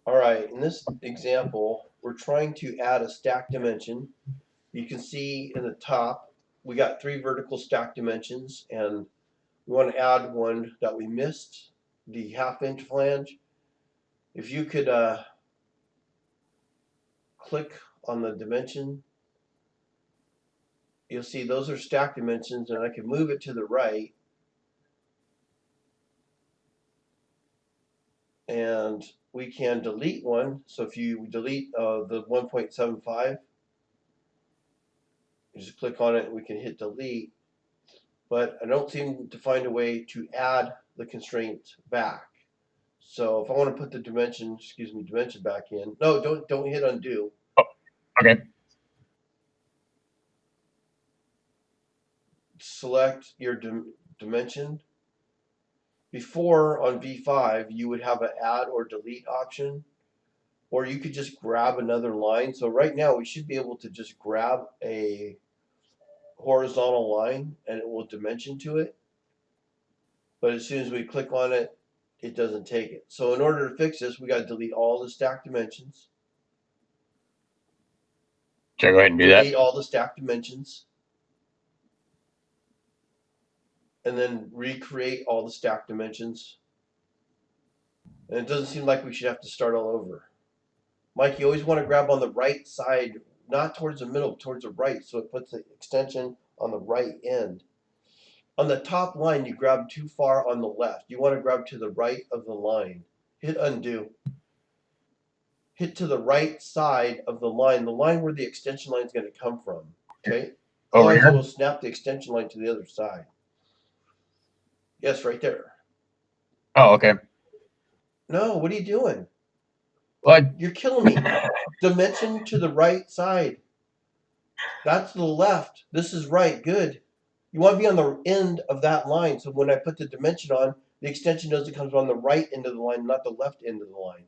All right, in this example, we're trying to add a stack dimension. You can see in the top, we got 3 vertical stack dimensions, and we want to add one that we missed, the 1/2 inch flange. If you could click on the dimension, you'll see those are stack dimensions, and I can move it to the right, and we can delete one. So if you delete the 1.75, you just click on it and we can hit delete. But I don't seem to find a way to add the constraint back. So if I want to put the dimension back in, no, don't hit undo. Oh, okay. Select your dimension. Before on V5, you would have an add or delete option, or you could just grab another line. So right now we should be able to just grab a horizontal line and it will dimension to it. But as soon as we click on it, it doesn't take it. So in order to fix this, we got to delete all the stack dimensions. Should I go ahead and do Delete that? all the stack dimensions. And then recreate all the stack dimensions. And it doesn't seem like we should have to start all over. Mike, you always want to grab on the right side, not towards the middle, towards the right, so it puts the extension on the right end. On the top line, you grab too far on the left. You want to grab to the right of the line. Hit undo. Hit to the right side of the line where the extension line is going to come from. Okay? Over Otherwise, it will here? snap the extension line to the other side. Yes, right there. Oh, okay. No, what are you doing? Well, You're killing me. Dimension to the right side. That's the left. This is right. Good. You want to be on the end of that line. So when I put the dimension on, the extension knows it comes on the right end of the line, not the left end of the line.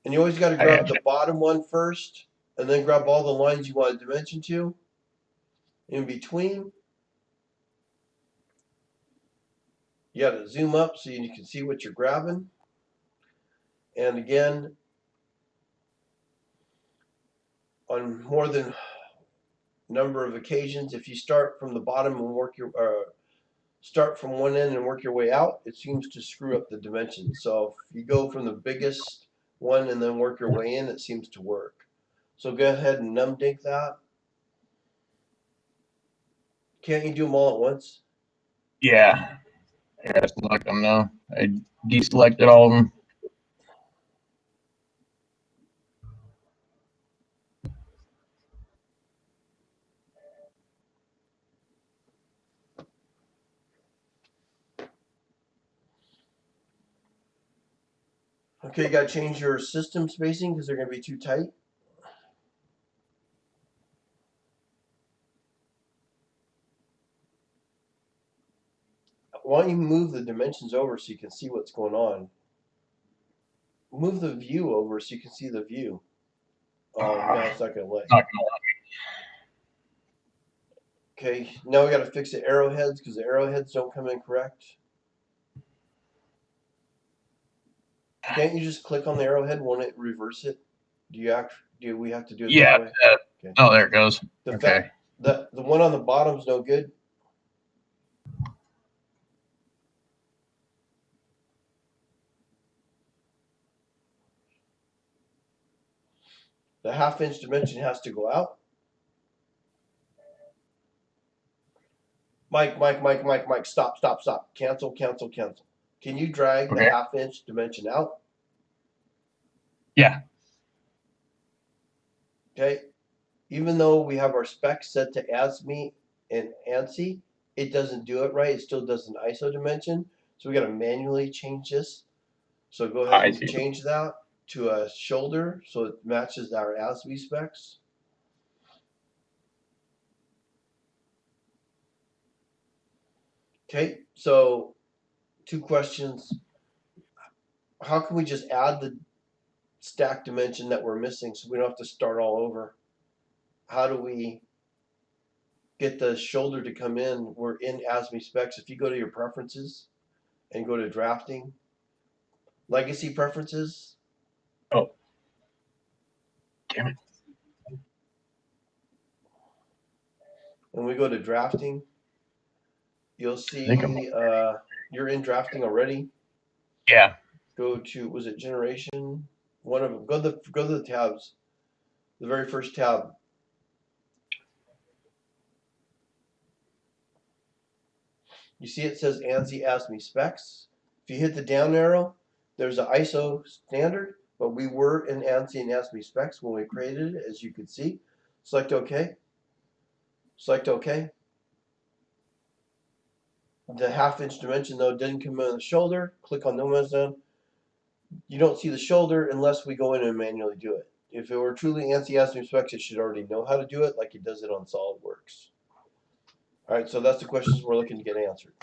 And you always got to I grab got the you. bottom one first, and then grab all the lines you want to dimension to in between. You got to zoom up so you can see what you're grabbing. And again, on more than number of occasions, if you start from the bottom and start from one end and work your way out, it seems to screw up the dimensions. So if you go from the biggest one and then work your way in, it seems to work. So go ahead and numdink that. Can't you do them all at once? Yeah. I gotta select them now. I deselected all of them. Okay, you got to change your system spacing because they're going to be too tight. Why don't you move the dimensions over so you can see what's going on? Move the view over so you can see the view. Oh, no, it's not going to let you. Not gonna Okay, now we got to fix the arrowheads because the arrowheads don't come in correct. Can't you just click on the arrowhead? Won't it reverse it? Do we have to do it that Yeah. way? Okay. Oh, there it goes. The Okay. fact the one on the bottom's no good. The 1/2 inch dimension has to go out. Mike, stop. Cancel. Can you drag the Okay. 1/2 inch dimension out? Yeah. Okay. Even though we have our specs set to ASME and ANSI, it doesn't do it right. It still does an ISO dimension. So we got to manually change this. So go ahead I and see. change that to a shoulder so it matches our ASME specs. Okay, so 2 questions. How can we just add the stack dimension that we're missing so we don't have to start all over? How do we get the shoulder to come in? We're in ASME specs. If you go to your preferences and go to drafting, legacy preferences, Oh, damn it. When we go to drafting, you'll think I'm- see you're in drafting already. Yeah. Go to, was it generation? One of them. Go to the tabs. The very first tab. You see it says ANSI ASME specs. If you hit the down arrow, there's an ISO standard, but we were in ANSI and ASME specs when we created it, as you can see. Select OK. Select OK. The 1/2 inch dimension though didn't come in the shoulder. Click on no man's zone. You don't see the shoulder unless we go in and manually do it. If it were truly ANSI ASME specs, it should already know how to do it like it does it on SolidWorks. All right, so that's the questions we're looking to get answered.